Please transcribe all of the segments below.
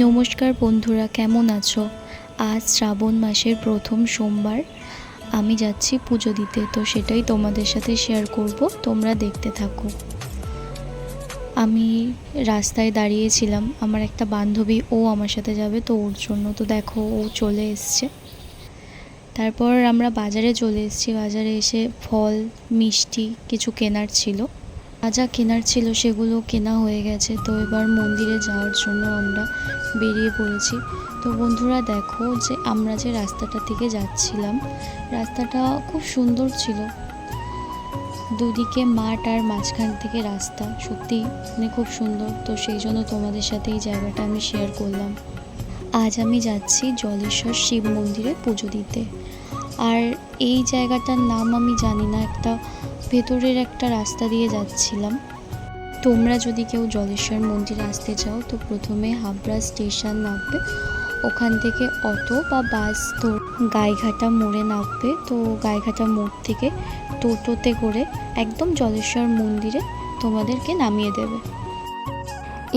নমস্কার বন্ধুরা, কেমন আছো? আজ শ্রাবণ মাসের প্রথম সোমবার। আমি যাচ্ছি পুজো দিতে, তো সেটাই তোমাদের সাথে শেয়ার করব, তোমরা দেখতে থাকো। আমি রাস্তায় দাঁড়িয়েছিলাম, আমার একটা বান্ধবী ও আমার সাথে যাবে, তো ওর জন্য তো দেখো ও চলে এসছে। তারপর আমরা বাজারে চলে এসেছি। বাজারে এসে ফল মিষ্টি কিছু কেনার ছিল, যা কেনার ছিল সেগুলো কেনা হয়ে গেছে। তো এবার মন্দিরে যাওয়ার জন্য আমরা বেরিয়ে পড়েছি। তো বন্ধুরা দেখো যে আমরা যে রাস্তাটা থেকে যাচ্ছিলাম, রাস্তাটা খুব সুন্দর ছিল, দুদিকে মাঠ আর মাঝখান থেকে রাস্তা, সত্যি মানে খুব সুন্দর। তো সেই জন্য তোমাদের সাথে এই জায়গাটা আমি শেয়ার করলাম। আজ আমি যাচ্ছি জলেশ্বর শিব মন্দিরে পুজো দিতে। আর এই জায়গাটার নাম আমি জানি না, একটা ভেতরের একটা রাস্তা দিয়ে যাচ্ছিলাম। তোমরা যদি কেউ জলেশ্বর মন্দিরে আসতে চাও তো প্রথমে হাবড়া স্টেশন নামবে, ওখান থেকে অটো বা বাস ধরে গাইঘাটা মোড়ে নামবে। তো গাইঘাটা মোড় থেকে টোটোতে করে একদম জলেশ্বর মন্দিরে তোমাদেরকে নামিয়ে দেবে।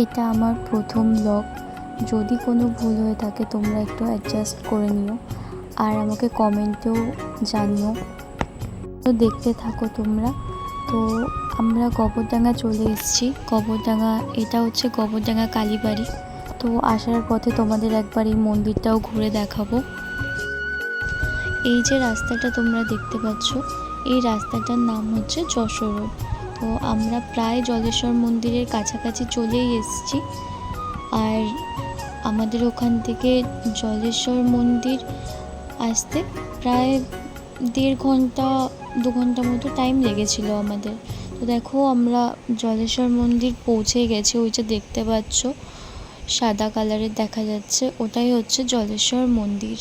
এটা আমার প্রথম ব্লগ, যদি কোনো ভুল হয়ে থাকে তোমরা একটু অ্যাডজাস্ট করে নিও আর আমাকে কমেন্টেও জানিও। তো দেখতে থাকো তোমরা। তো আমরা গোবরডাঙ্গা চলে এসেছি। গোবরডাঙ্গা, এটা হচ্ছে গোবরডাঙ্গা কালীবাড়ি। তো আসার পথে তোমাদের একবার এই মন্দিরটাও ঘুরে দেখাবো। এই যে রাস্তাটা তোমরা দেখতে পাচ্ছ, এই রাস্তাটার নাম হচ্ছে যশোর রোড। তো আমরা প্রায় জলেশ্বর মন্দিরের কাছাকাছি চলেই এসেছি। আর আমাদের ওখান থেকে জলেশ্বর মন্দির আসতে প্রায় 1.5 ঘন্টা 2 ঘন্টা মতো টাইম লেগেছিল আমাদের। তো দেখো আমরা জলেশ্বর মন্দির পৌঁছে গেছি। ওই যে দেখতে পাচ্ছ সাদা কালারের দেখা যাচ্ছে, ওটাই হচ্ছে জলেশ্বর মন্দির।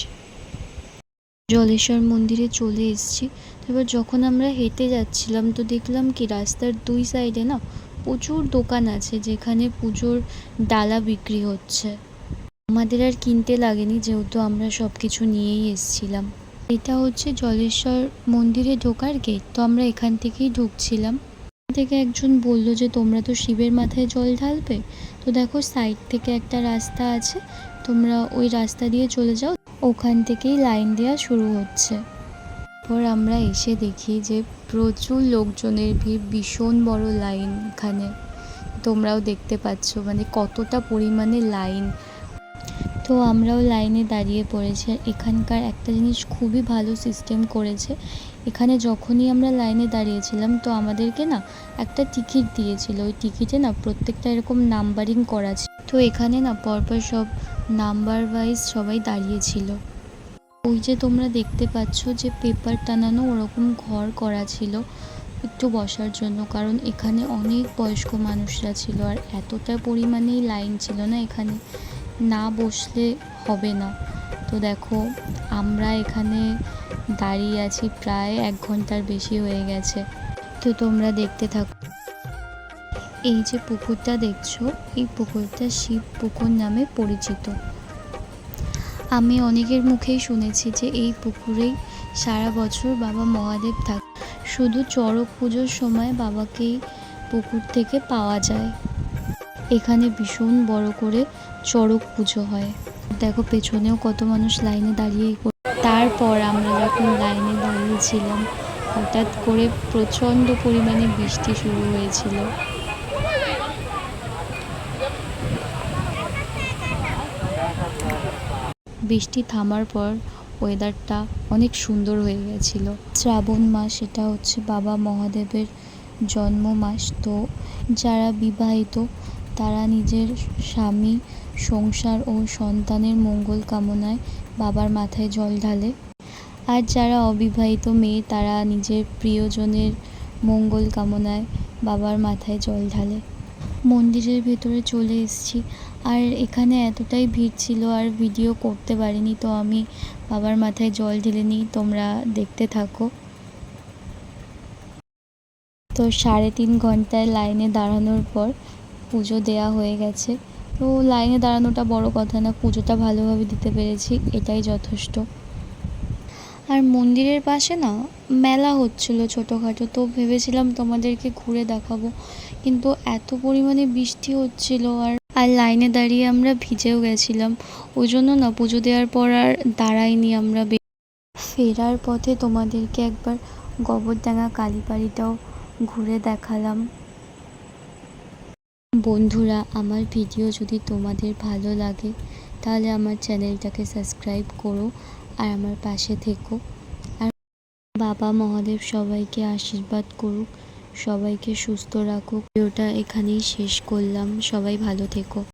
জলেশ্বর মন্দিরে চলে এসেছি। এবার যখন আমরা হেঁটে যাচ্ছিলাম তো দেখলাম কি রাস্তার দুই সাইডে না প্রচুর দোকান আছে, যেখানে পুজোর ডালা বিক্রি হচ্ছে। আমাদের আর কিনতে লাগেনি, যেহেতু আমরা সব কিছু নিয়েই এসেছিলাম। এটা হচ্ছে জলেশ্বর মন্দিরে ঢোকার গেট। তো আমরা এখান থেকেই ঢুকছিলাম। থেকে একজন বলল যে তোমরা তো শিবের মাথায় জল ঢালবে, তো দেখো সাইড থেকে একটা রাস্তা আছে, তোমরা ওই রাস্তা দিয়ে চলে যাও, ওখান থেকেই লাইন দেওয়া শুরু হচ্ছে। তারপর আমরা এসে দেখি যে প্রচুর লোকজনের ভিড়, ভীষণ বড় লাইন। এখানে তোমরাও দেখতে পাচ্ছ মানে কতটা পরিমাণে লাইন। তো আমরাও লাইনে দাঁড়িয়ে পড়েছি। আর এখানকার একটা জিনিস খুবই ভালো সিস্টেম করেছে, এখানে যখনই আমরা লাইনে দাঁড়িয়েছিলাম তো আমাদেরকে না একটা টিকিট দিয়েছিল। ওই টিকিটে না প্রত্যেকটা এরকম নাম্বারিং করা ছিল। তো এখানে না পরপর সব নাম্বার ওয়াইজ সবাই দাঁড়িয়েছিল। ওই যে তোমরা দেখতে পাচ্ছ যে পেপার টানানো ওরকম ঘর করা ছিল একটু বসার জন্য, কারণ এখানে অনেক বয়স্ক মানুষরা ছিল আর এতটা পরিমাণেই লাইন ছিল না, এখানে না বসলে হবে না। তো দেখো আমরা এখানে দাঁড়িয়ে আছি প্রায় 1 ঘন্টার বেশি হয়ে গেছে। তো তোমরা দেখতে থাকো। এই যে পুকুরটা দেখছো, এই পুকুরটা শিব পুকুর নামে পরিচিত। আমি অনেকের মুখেই শুনেছি যে এই পুকুরেই সারা বছর বাবা মহাদেব থাকে, শুধু চড়ক পুজোর সময় বাবাকেই পুকুর থেকে পাওয়া যায়। এখানে ভীষণ বড় করে চড়ক পুজো হয়। দেখো পেছনেও কত মানুষ লাইনে দাঁড়িয়ে। তারপর আমরা যখন লাইনে দাঁড়িয়েছিলাম হঠাৎ করে প্রচণ্ড পরিমাণে বৃষ্টি শুরু হয়েছিল। বৃষ্টি থামার পর ওয়েদারটা অনেক সুন্দর হয়ে গেছিলো। শ্রাবণ মাস, এটা হচ্ছে বাবা মহাদেবের জন্ম মাস। তো যারা বিবাহিত তারা নিজের স্বামী, সংসার ও সন্তানের মঙ্গল কামনায় বাবার মাথায় জল ঢালে। আর যারা অবিবাহিত মেয়ে তারা নিজের প্রিয়জনের মঙ্গল কামনায় বাবার মাথায় জল ঢালে। মন্দিরের ভেতরে চলে এসেছি। আর এখানে এতটাই ভিড় ছিল আর ভিডিও করতে পারিনি, তো আমি বাবার মাথায় জল ঢেলে নিই, তোমরা দেখতে থাকো। তো 3.5 ঘন্টায় লাইনে দাঁড়ানোর পর পুজো দেয়া হয়ে গেছে। তো লাইনে দাঁড়ানোটা বড় কথা না, পুজোটা ভালোভাবে দিতে পেরেছি, এটাই যথেষ্ট। আর মন্দিরের পাশে না মেলা হচ্ছিল ছোটোখাটো, তো ভেবেছিলাম তোমাদেরকে ঘুরে দেখাবো, কিন্তু এত পরিমাণে বৃষ্টি হচ্ছিল আর আর লাইনে দাঁড়িয়ে আমরা ভিজেও গেছিলাম, ওই জন্য না পুজো দেওয়ার পর আর দাঁড়াইনি আমরা। ফেরার পথে তোমাদেরকে একবার গোবরডাঙ্গা কালীবাড়িটাও ঘুরে দেখালাম। বন্ধুরা, আমার ভিডিও যদি তোমাদের ভালো লাগে তাহলে আমার চ্যানেলটাকে সাবস্ক্রাইব করো আর আমার পাশে থেকো। আর বাবা মহাদেব সবাইকে আশীর্বাদ করুক, সবাইকে সুস্থ রাখুক। ভিডিওটা এখানেই শেষ করলাম। সবাই ভালো থেকো।